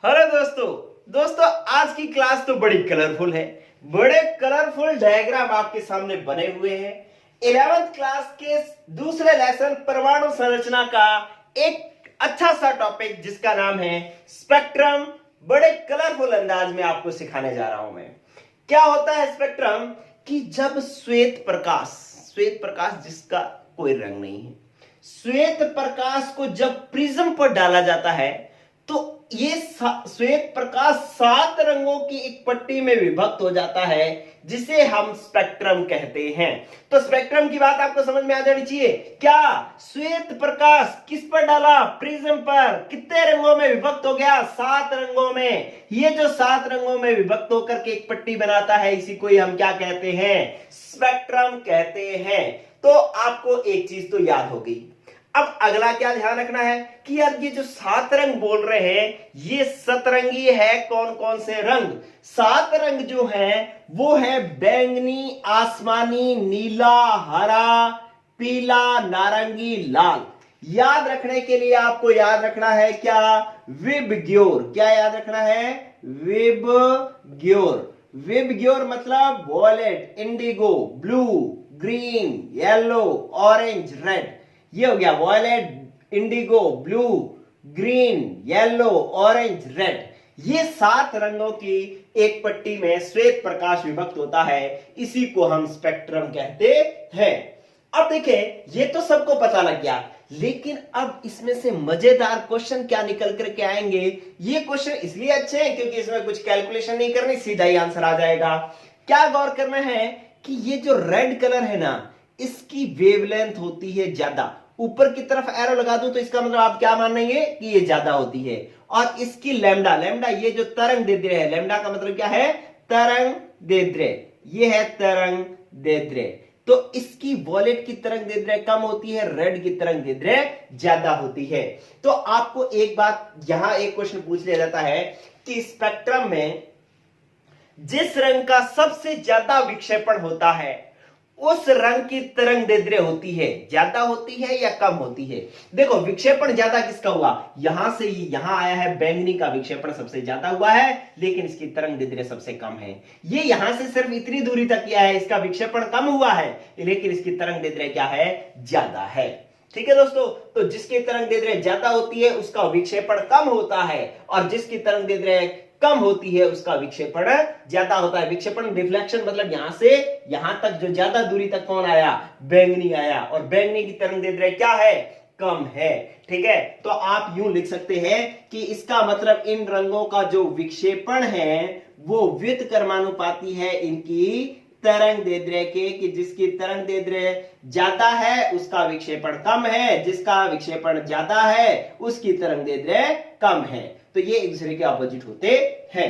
Hello दोस्तों आज की क्लास तो बड़ी कलरफुल है। बड़े कलरफुल डायग्राम आपके सामने बने हुए हैं। 11th क्लास के दूसरे लेसन परमाणु संरचना का एक अच्छा सा टॉपिक जिसका नाम है स्पेक्ट्रम, बड़े कलरफुल अंदाज में आपको सिखाने जा रहा हूं मैं। क्या होता है स्पेक्ट्रम? कि जब श्वेत प्रकाश जिसका कोई रंग नहीं है, श्वेत प्रकाश को जब प्रिज्म पर डाला जाता है तो ये श्वेत प्रकाश 7 रंगों की एक पट्टी में विभक्त हो जाता है, जिसे हम स्पेक्ट्रम कहते हैं। तो स्पेक्ट्रम की बात आपको समझ में आ जानी चाहिए। क्या श्वेत प्रकाश किस पर डाला? प्रिज्म पर। कितने रंगों में विभक्त हो गया? 7 रंगों में। ये जो 7 रंगों में विभक्त होकर के एक पट्टी बनाता है, इसी को हम क्या कहते हैं? स्पेक्ट्रम कहते हैं। तो आपको एक चीज तो याद हो गई। अब अगला क्या ध्यान रखना है कि यार ये जो 7 रंग बोल रहे हैं, ये सतरंगी है। कौन कौन से रंग? 7 रंग जो है वो है बैंगनी, आसमानी, नीला, हरा, पीला, नारंगी, लाल। याद रखने के लिए आपको याद रखना है क्या? विबग्योर। क्या याद रखना है? विबग्योर। विबग्योर मतलब violet, indigo, blue, green, yellow, orange, red. ये हो गया violet, indigo, blue, green, yellow, orange, red. ये 7 रंगों की एक पट्टी में श्वेत प्रकाश विभक्त होता है, इसी को हम स्पेक्ट्रम कहते हैं। अब देखें, ये तो सबको पता लग गया, लेकिन अब इसमें से मजेदार क्वेश्चन क्या निकल करके आएंगे। ये क्वेश्चन इसलिए अच्छे हैं क्योंकि इसमें कुछ कैलकुलेशन नहीं करनी, सीधा ही आंसर आ जाएगा। क्या गौर करना है कि ये जो रेड कलर है ना, इसकी वेवलेंथ होती है ज्यादा। ऊपर की तरफ एरो लगा दूं तो इसका मतलब आप क्या मानेंगे कि ये ज्यादा होती है। और इसकी लैम्डा, ये जो तरंग दैर्ध्य है, लैम्डा का मतलब क्या है? तरंग दैर्ध्य। ये है तरंग दैर्ध्य। तो इसकी वॉलेट की तरंग दैर्ध्य कम होती है, रेड की तरंग दैर्ध्य ज्यादा होती है। तो आपको एक बात, यहां एक क्वेश्चन पूछ लिया जाता है कि स्पेक्ट्रम में जिस रंग का सबसे ज्यादा विक्षेपण होता है, उस रंग की तरंग दैर्ध्य होती है, ज्यादा होती है या कम होती है? देखो, विक्षेपण ज्यादा किसका हुआ? यहां से यहां आया है, बैंगनी का विक्षेपण सबसे ज्यादा हुआ है, लेकिन इसकी तरंग दैर्ध्य सबसे कम है। ये यहां से सिर्फ इतनी दूरी तक किया है, इसका विक्षेपण कम हुआ है, लेकिन इसकी तरंग दैर्ध्य क्या है? ज्यादा है। ठीक है दोस्तों, तो जिसकी तरंग दैर्ध्य ज्यादा होती है उसका विक्षेपण कम होता है, और जिसकी तरंग दैर्ध्य कम होती है उसका विक्षेपण ज्यादा होता है। विक्षेपण डिफ्लेक्शन मतलब यहां से यहां तक जो ज्यादा दूरी तक कौन आया? बैंगनी आया, और बैंगनी की तरंग दैर्ध्य क्या है? कम है। ठीक है, तो आप यूं लिख सकते हैं कि इसका मतलब इन रंगों का जो विक्षेपण है वो व्युत्क्रमानुपाती है इनकी तरंग दैर्ध्य के, कि जिसकी तरंग दैर्ध्य ज्यादा है उसका विक्षेपण कम है, जिसका विक्षेपण ज्यादा है उसकी तरंग दैर्ध्य कम है। तो ये एक दूसरे के अपोजिट होते हैं।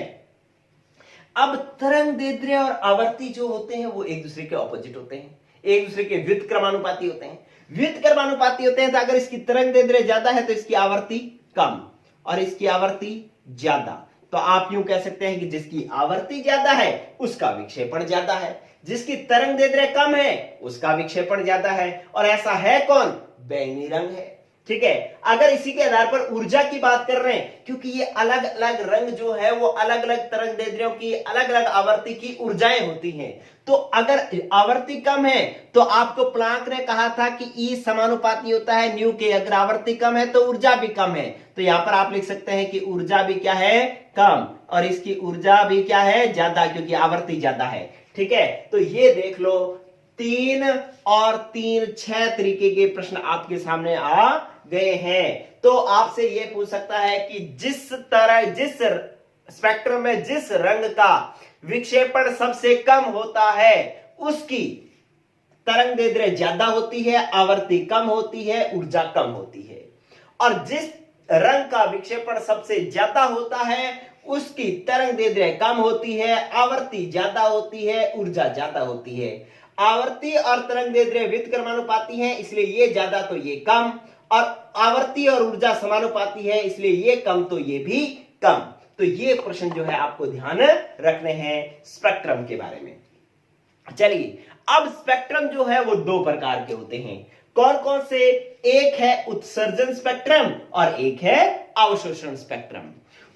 अब तरंग दैर्ध्य और आवर्ती जो होते हैं वो एक दूसरे के अपोजिट होते हैं, एक दूसरे के व्युत्क्रमानुपाती होते हैं। व्युत्क्रमानुपाती होते हैं तो अगर इसकी तरंग दैर्ध्य ज्यादा है तो इसकी आवर्ती कम, और इसकी आवर्ती ज्यादा। तो आप यूं कह सकते हैं कि जिसकी आवर्ती ज्यादा है उसका विक्षेपण ज्यादा है, जिसकी तरंग दैर्ध्य कम है उसका विक्षेपण ज्यादा है। और ऐसा है कौन? बैंगनी रंग है। ठीक है, अगर इसी के आधार पर ऊर्जा की बात कर रहे हैं, क्योंकि ये अलग अलग रंग जो है वो अलग अलग तरंग दैर्ध्यों की, अलग अलग आवर्ती की ऊर्जाएं होती हैं। तो अगर आवर्ती कम है तो आपको प्लांक ने कहा था कि ई समानुपाती होता है न्यू के। अगर आवर्ती कम है तो ऊर्जा भी कम है, तो यहां पर आप लिख सकते हैं कि ऊर्जा भी क्या है? कम, और इसकी ऊर्जा भी क्या है? ज्यादा, क्योंकि आवर्ती ज्यादा है। ठीक है, तो ये देख लो, 3 और 3 6 तरीके के प्रश्न आपके सामने आ गए हैं। तो आपसे यह पूछ सकता है कि जिस स्पेक्ट्रम में जिस रंग का विक्षेपण सबसे कम होता है उसकी तरंग दैर्ध्य ज्यादा होती है, आवर्ती कम होती है, ऊर्जा कम होती है। और जिस रंग का विक्षेपण सबसे ज्यादा होता है उसकी तरंग दैर्ध्य कम होती है, आवर्ती ज्यादा होती है, ऊर्जा ज्यादा होती है। आवर्ती और तरंग दैर्ध्य व्युत्क्रमानुपाती हैं, इसलिए ये ज्यादा तो ये कम, और आवर्ती और ऊर्जा समानुपाती है, इसलिए ये कम तो ये भी कम। तो ये प्रश्न जो है आपको ध्यान रखने हैं स्पेक्ट्रम के बारे में। चलिए, अब स्पेक्ट्रम जो है वो 2 प्रकार के होते हैं। कौन कौन से? एक है उत्सर्जन स्पेक्ट्रम और एक है अवशोषण स्पेक्ट्रम।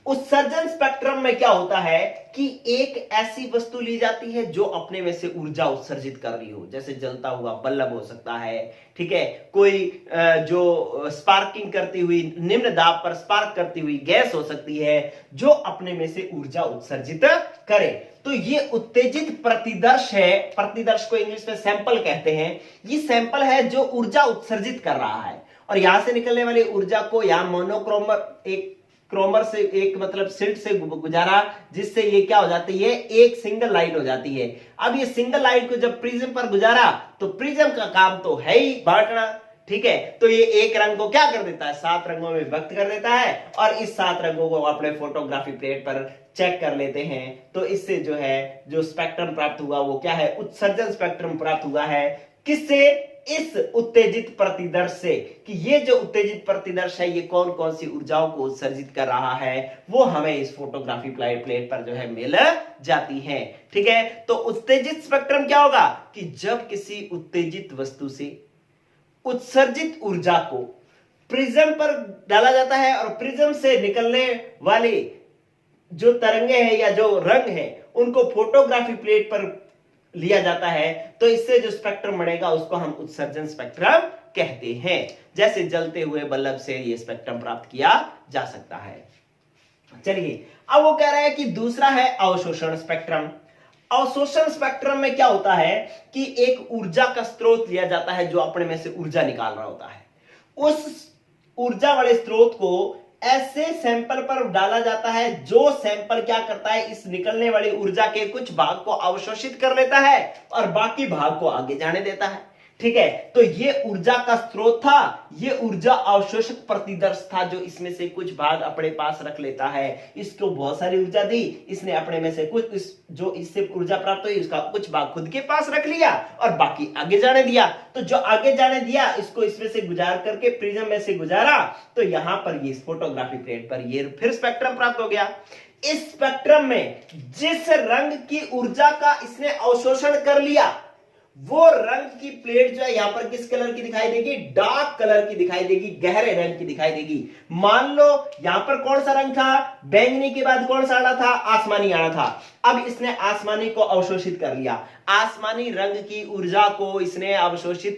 उत्सर्जन स्पेक्ट्रम में क्या होता है कि एक ऐसी वस्तु ली जाती है जो अपने में से ऊर्जा उत्सर्जित कर रही हो, जैसे जलता हुआ बल्ब हो सकता है, ठीक है, कोई जो स्पार्किंग करती हुई, निम्न दाब पर स्पार्क करती हुई गैस हो सकती है जो अपने में से ऊर्जा उत्सर्जित करे। तो ये उत्तेजित प्रतिदर्श है, प्रतिदर्श को इंग्लिश में सैंपल कहते हैं। ये सैंपल है जो ऊर्जा उत्सर्जित कर रहा है, और यहां से निकलने वाली ऊर्जा को यहां मोनोक्रोमर, एक क्रोमर से, एक मतलब सिल्ट से गुजारा, जिससे ये क्या हो जाती है, एक सिंगल लाइट हो जाती है। अब ये सिंगल लाइट को जब प्रिज्म पर गुजारा तो प्रिज्म का काम तो है ही बांटना, ठीक है, तो ये एक रंग को क्या कर देता है, 7 रंगों में व्यक्त कर देता है, और इस 7 रंगों को अपने फोटोग्राफी प्लेट पर चेक कर लेते हैं। तो इससे जो है जो स्पेक्ट्रम प्राप्त हुआ वो क्या है, उत्सर्जन स्पेक्ट्रम प्राप्त हुआ है। किससे, इस उत्तेजित प्रतिदर्श से, कि ये जो उत्तेजित प्रतिदर्श है ये कौन कौन सी ऊर्जाओं को उत्सर्जित कर रहा है, वो हमें इस फोटोग्राफी प्लेट पर जो है मिल जाती है, ठीक है। तो उत्तेजित स्पेक्ट्रम क्या होगा कि जब किसी उत्तेजित वस्तु से उत्सर्जित ऊर्जा को प्रिज्म पर डाला जाता है और प्रिज्म से निकलने वाले जो तरंगे हैं या जो रंग है उनको फोटोग्राफी प्लेट पर लिया जाता है, तो इससे जो स्पेक्ट्रम बनेगा उसको हम उत्सर्जन स्पेक्ट्रम कहते हैं। जैसे जलते हुए बल्ब से ये स्पेक्ट्रम प्राप्त किया जा सकता है। चलिए, अब वो कह रहा है कि दूसरा है अवशोषण स्पेक्ट्रम। अवशोषण स्पेक्ट्रम में क्या होता है कि एक ऊर्जा का स्रोत लिया जाता है जो अपने में से ऊर्जा निकाल रहा होता है, उस ऊर्जा वाले स्रोत को ऐसे सैंपल पर डाला जाता है जो सैंपल क्या करता है, इस निकलने वाली ऊर्जा के कुछ भाग को अवशोषित कर लेता है और बाकी भाग को आगे जाने देता है, ठीक है। तो ये ऊर्जा का स्रोत था, ये ऊर्जा अवशोषक प्रतिदर्श था जो इसमें से कुछ भाग अपने पास रख लेता है। इसको बहुत सारी ऊर्जा दी, इसने अपने में से कुछ जो इससे ऊर्जा प्राप्त हुई उसका कुछ भाग खुद के पास रख लिया और बाकी आगे जाने दिया। तो जो आगे जाने दिया इसको इसमें से गुजार करके प्रिज्म में से गुजारा, तो यहां पर ये फोटोग्राफी प्लेट पर ये फिर स्पेक्ट्रम प्राप्त हो गया। इस स्पेक्ट्रम में जिस रंग की ऊर्जा का इसने अवशोषण कर लिया वो रंग की प्लेट जो है यहां पर किस कलर की दिखाई देगी, डार्क कलर की दिखाई देगी, गहरे रंग की दिखाई देगी। मान लो यहां पर कौन सा रंग था, बैंगनी के बाद कौन सा आना था, आसमानी आना था। अब इसने आसमानी को अवशोषित कर लिया, आसमानी रंग की ऊर्जा को इसने अवशोषित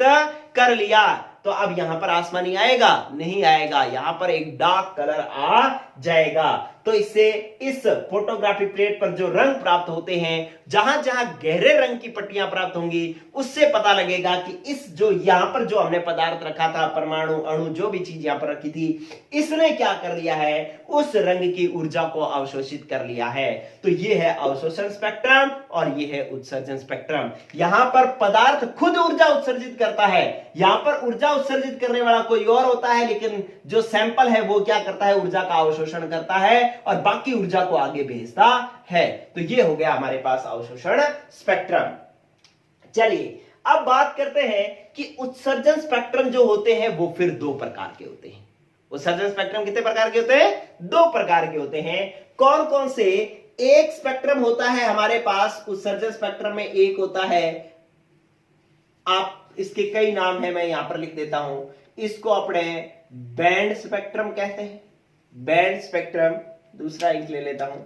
कर लिया, तो अब यहां पर आसमानी आएगा, नहीं आएगा, यहां पर एक डार्क कलर आ जाएगा। तो इससे इस फोटोग्राफी प्लेट पर जो रंग प्राप्त होते हैं, जहां जहां गहरे रंग की पट्टियां प्राप्त होंगी, उससे पता लगेगा कि इस जो यहां पर जो हमने पदार्थ रखा था, परमाणु, अणु, जो भी चीज यहां पर रखी थी, इसने क्या कर लिया है, उस रंग की ऊर्जा को अवशोषित कर लिया है। तो ये है अवशोषण स्पेक्ट्रम और ये है उत्सर्जन स्पेक्ट्रम। यहां पर पदार्थ खुद ऊर्जा उत्सर्जित करता है, यहां पर ऊर्जा उत्सर्जित करने वाला कोई और होता है, लेकिन जो सैंपल है वो क्या करता है, ऊर्जा का अवशोषण करता है और बाकी ऊर्जा को आगे भेजता है। तो ये हो गया हमारे पास अवशोषण स्पेक्ट्रम। चलिए, अब बात करते हैं कि उत्सर्जन स्पेक्ट्रम जो होते हैं वो फिर 2 प्रकार के होते हैं। उत्सर्जन स्पेक्ट्रम कितने प्रकार के होते हैं, 2 प्रकार के होते हैं। कौन कौन से, एक स्पेक्ट्रम होता है हमारे पास उत्सर्जन स्पेक्ट्रम में, एक होता है, आप इसके कई नाम है, मैं यहां पर लिख देता हूं, इसको अपने बैंड स्पेक्ट्रम कहते हैं, बैंड स्पेक्ट्रम। दूसरा इंक ले लेता हूं,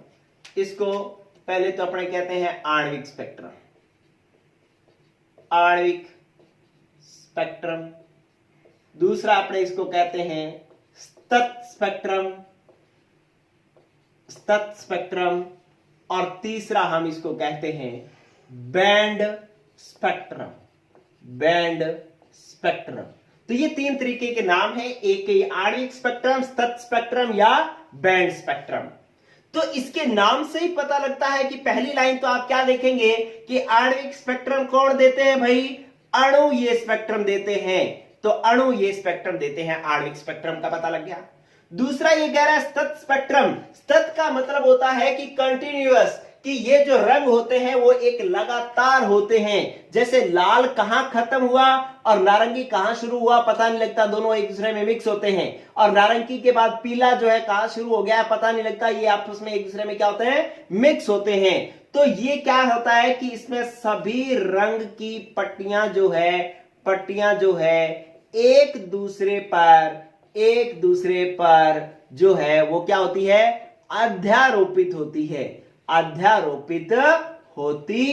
इसको पहले तो अपने कहते हैं आणविक स्पेक्ट्रम, आणविक स्पेक्ट्रम। दूसरा अपने इसको कहते हैं स्तत स्पेक्ट्रम, स्तत स्पेक्ट्रम। और तीसरा हम इसको कहते हैं बैंड स्पेक्ट्रम, बैंड स्पेक्ट्रम। तो ये 3 तरीके के नाम हैं, एक आणविक स्पेक्ट्रम, स्तत स्पेक्ट्रम या बैंड स्पेक्ट्रम। तो इसके नाम से ही पता लगता है कि पहली लाइन तो आप क्या देखेंगे कि आणविक स्पेक्ट्रम कौन देते हैं भाई, अणु ये स्पेक्ट्रम देते हैं, तो अणु ये स्पेक्ट्रम देते हैं, आणविक स्पेक्ट्रम का पता लग गया। दूसरा ये कह रहा है स्तत स्पेक्ट्रम, स्तत का मतलब होता है कि कंटिन्यूअस, कि ये जो रंग होते हैं वो एक लगातार होते हैं, जैसे लाल कहां खत्म हुआ और नारंगी कहां शुरू हुआ पता नहीं लगता, दोनों एक दूसरे में मिक्स होते हैं, और नारंगी के बाद पीला जो है कहां शुरू हो गया पता नहीं लगता, ये आपस में एक दूसरे में क्या होते हैं, मिक्स होते हैं। तो ये क्या होता है कि इसमें सभी रंग की पट्टियां जो है एक दूसरे पर जो है वो क्या होती है, अध्यारोपित होती है, अध्यारोपित होती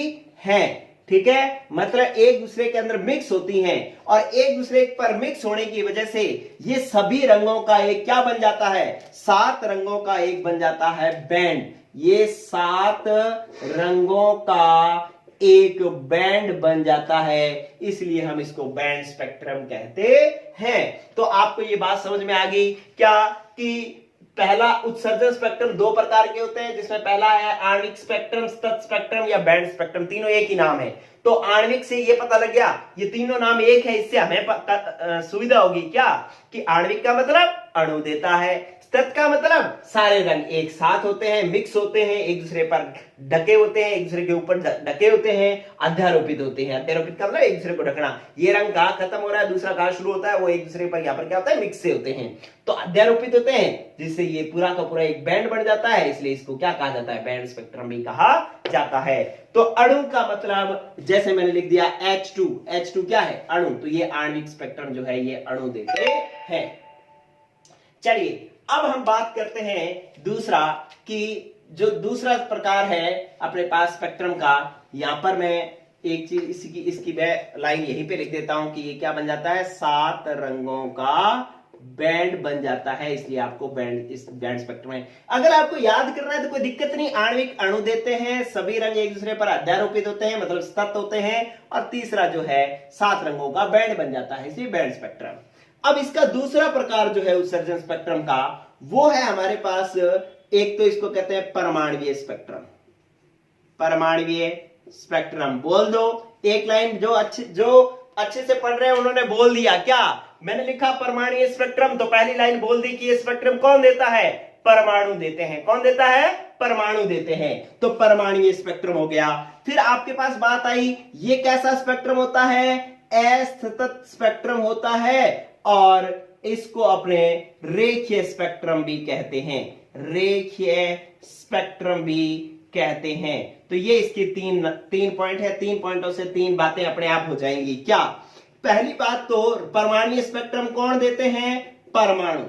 है। ठीक है, मतलब एक दूसरे के अंदर मिक्स होती हैं और एक दूसरे पर मिक्स होने की वजह से ये सभी रंगों का एक क्या बन जाता है, 7 रंगों का एक बन जाता है बैंड। ये 7 रंगों का एक बैंड बन जाता है, इसलिए हम इसको बैंड स्पेक्ट्रम कहते हैं। तो आपको ये बात समझ में आ गई क्या कि पहला उत्सर्जन स्पेक्ट्रम 2 प्रकार के होते हैं, जिसमें पहला है आणविक स्पेक्ट्रम, सतत स्पेक्ट्रम या बैंड स्पेक्ट्रम। तीनों एक ही नाम है। तो आणविक से ये पता लग गया ये तीनों नाम एक है, इससे हमें सुविधा होगी क्या कि आणविक का मतलब अणु देता है, सतत का मतलब सारे रंग एक साथ होते हैं, मिक्स होते हैं, एक दूसरे पर ढके होते हैं, एक दूसरे के ऊपर ढके होते हैं, अध्यारोपित होते हैं। अध्यारोपित का मतलब एक दूसरे को ढकना। ये रंग कहां खत्म हो रहा है, दूसरा कहां शुरू होता है, वो एक दूसरे पर यहाँ पर क्या होता है, मिक्स से होते हैं। तो अध्यारोपित होते हैं, जिससे ये पूरा का पूरा एक बैंड बन जाता है, इसलिए इसको क्या कहा जाता है, बैंड स्पेक्ट्रम भी कहा जाता है। तो अणु का मतलब जैसे मैंने लिख दिया H2, H2 क्या है, अणु। तो ये आणविक स्पेक्ट्रम जो है ये अणु देते हैं। चलिए अब हम बात करते हैं दूसरा, कि जो दूसरा प्रकार है अपने पास स्पेक्ट्रम का। यहां पर मैं एक चीज इसकी लाइन यहीं पे लिख देता हूं कि ये क्या बन जाता है, 7 रंगों का बैंड बन जाता है, इसलिए आपको बैंड, इस बैंड स्पेक्ट्रम है। अगर आपको याद करना है तो कोई दिक्कत नहीं, आणविक अणु देते हैं, सभी रंग एक दूसरे पर अध्यारोपित होते हैं, मतलब सतत होते हैं, और तीसरा जो है 7 रंगों का बैंड बन जाता है, इसलिए बैंड स्पेक्ट्रम। अब इसका दूसरा प्रकार जो है उत्सर्जन स्पेक्ट्रम का, वो है हमारे पास, एक तो इसको कहते हैं परमाणुवीय स्पेक्ट्रम। परमाणुवीय स्पेक्ट्रम बोल दो, एक लाइन जो अच्छे से पढ़ रहे हैं उन्होंने बोल दिया क्या, मैंने लिखा परमाणुवीय स्पेक्ट्रम, तो पहली लाइन बोल दी कि ये स्पेक्ट्रम कौन देता है, परमाणु देते हैं। कौन देता है, परमाणु देते हैं। तो परमाणुवीय स्पेक्ट्रम हो गया। फिर आपके पास बात आई, ये कैसा स्पेक्ट्रम होता है, असतत स्पेक्ट्रम होता है, और इसको अपने रेखीय स्पेक्ट्रम भी कहते हैं, रेखीय स्पेक्ट्रम भी कहते हैं। तो ये इसके तीन पॉइंट है, 3 पॉइंटों से 3 बातें अपने आप हो जाएंगी। क्या, पहली बात तो परमाणुवीय स्पेक्ट्रम कौन देते हैं, परमाणु।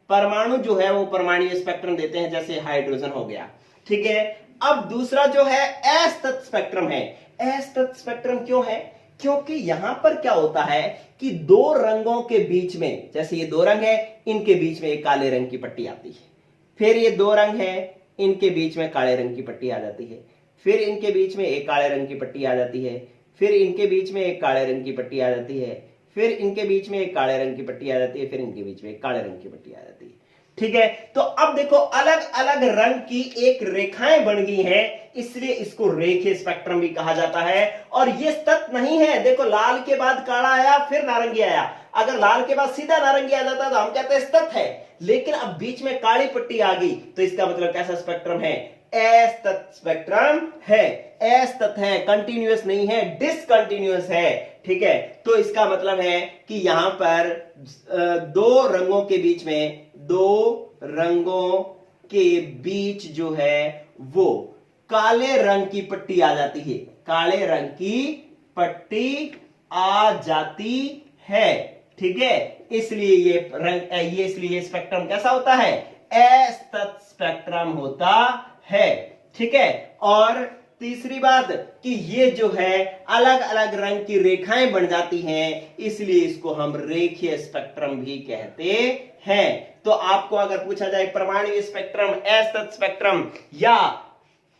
परमाणु जो है वो परमाणुवीय स्पेक्ट्रम देते हैं, जैसे हाइड्रोजन हो गया। ठीक है, अब दूसरा जो है असतत स्पेक्ट्रम है। असतत स्पेक्ट्रम क्यों है, क्योंकि यहां पर क्या होता है कि 2 रंगों के बीच में, जैसे ये 2 रंग है, इनके बीच में एक काले रंग की पट्टी आती है, फिर ये 2 रंग है, इनके बीच में काले रंग की पट्टी आ जाती है, फिर इनके बीच में एक काले रंग की पट्टी आ जाती है, फिर इनके बीच में एक काले रंग की पट्टी आ जाती है, फिर इनके बीच में एक काले रंग की पट्टी आ जाती है, फिर इनके बीच में एक काले रंग की पट्टी आ जाती है। ठीक है, तो अब देखो अलग अलग रंग की एक रेखाएं बन गई हैं, इसलिए इसको रेखीय स्पेक्ट्रम भी कहा जाता है। और ये सतत नहीं है, देखो लाल के बाद काला आया, फिर नारंगी आया, अगर लाल के बाद सीधा नारंगी आ जाता तो हम कहते हैं सतत है, लेकिन अब बीच में काली पट्टी आ गई, तो इसका मतलब कैसा स्पेक्ट्रम है, असतत स्पेक्ट्रम है। असतत है, कंटिन्यूअस नहीं है, डिसकंटिन्यूअस है। ठीक है, तो इसका मतलब है कि यहां पर 2 रंगों के बीच में, 2 रंगों के बीच जो है वो काले रंग की पट्टी आ जाती है, काले रंग की पट्टी आ जाती है। ठीक है, इसलिए ये स्पेक्ट्रम कैसा होता है, असतत स्पेक्ट्रम होता है। ठीक है, और तीसरी बात कि ये जो है अलग अलग रंग की रेखाएं बन जाती हैं, इसलिए इसको हम रेखीय स्पेक्ट्रम भी कहते हैं। तो आपको अगर पूछा जाए परमाणुवीय स्पेक्ट्रम, असतत स्पेक्ट्रम या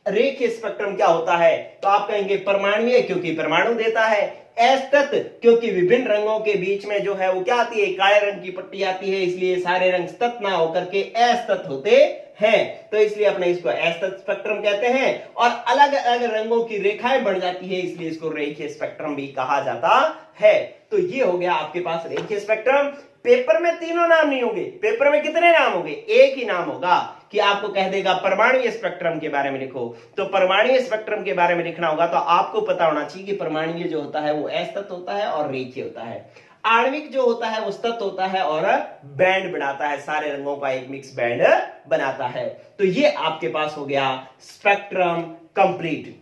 रेखीय स्पेक्ट्रम क्या होता है, तो आप कहेंगे परमाणुवीय क्योंकि परमाणु देता है, असतत क्योंकि विभिन्न रंगों के बीच में जो है वो क्या आती है, काले रंग की पट्टी आती है, इसलिए सारे रंग सतत ना होकर के असतत होते हैं, तो इसलिए अपने इसको असतत स्पेक्ट्रम कहते हैं। और अलग अलग रंगों की रेखाएं बन जाती है, इसलिए इसको रेखीय स्पेक्ट्रम भी कहा जाता है। तो ये हो गया आपके पास रेखीय स्पेक्ट्रम। पेपर में तीनों नाम नहीं होंगे, पेपर में कितने नाम होंगे, एक ही नाम होगा कि आपको कह देगा परमाणुवीय स्पेक्ट्रम के बारे में लिखो, तो परमाणुवीय स्पेक्ट्रम के बारे में लिखना होगा तो आपको पता होना चाहिए कि परमाणुवीय जो होता है वो असतत होता है और रेखीय होता है, आणविक जो होता है वो सतत होता है और बैंड बनाता है, सारे रंगों का एक मिक्स बैंड बनाता है। तो ये आपके पास हो गया स्पेक्ट्रम कंप्लीट।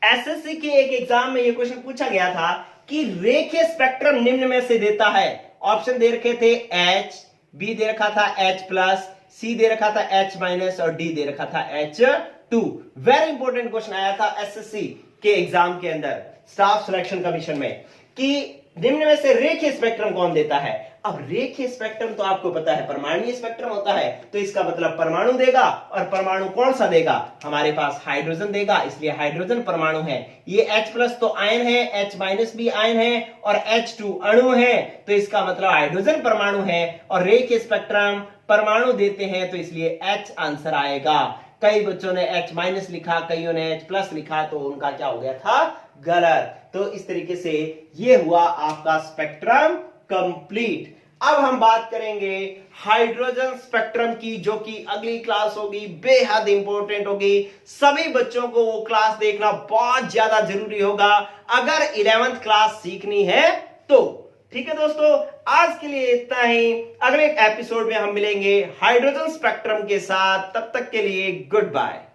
एसएससी के एक एग्जाम में ये क्वेश्चन पूछा गया था कि रेखीय स्पेक्ट्रम निम्न में से देता है, ऑप्शन दे रखे थे H, बी दे रखा था H+, सी दे रखा था H- और डी दे रखा था H2। वेरी इंपॉर्टेंट क्वेश्चन आया था एसएससी के एग्जाम के अंदर, स्टाफ सिलेक्शन कमीशन में, कि निम्न में से रेखीय स्पेक्ट्रम कौन देता है। अब रेखीय स्पेक्ट्रम तो आपको पता है परमाणुीय स्पेक्ट्रम होता है, तो इसका मतलब परमाणु देगा, और परमाणु कौन सा देगा, हमारे पास हाइड्रोजन देगा, इसलिए हाइड्रोजन परमाणु है। ये H+ तो आयन है, H- भी आयन है, और H2 अणु है, तो इसका मतलब हाइड्रोजन परमाणु है। और रेखीय स्पेक्ट्रम परमाणु देते हैं, तो इसलिए H आंसर आएगा। कई बच्चों ने H- लिखा, कईयों ने H+ लिखा, तो उनका क्या हो गया था, गलत। तो इस तरीके से ये हुआ आपका स्पेक्ट्रम कंप्लीट। अब हम बात करेंगे हाइड्रोजन स्पेक्ट्रम की, जो कि अगली क्लास होगी, बेहद इंपॉर्टेंट होगी। सभी बच्चों को वो क्लास देखना बहुत ज्यादा जरूरी होगा अगर 11th क्लास सीखनी है तो। ठीक है दोस्तों, आज के लिए इतना ही। अगले एपिसोड में हम मिलेंगे हाइड्रोजन स्पेक्ट्रम के साथ, तब तक के लिए गुड बाय।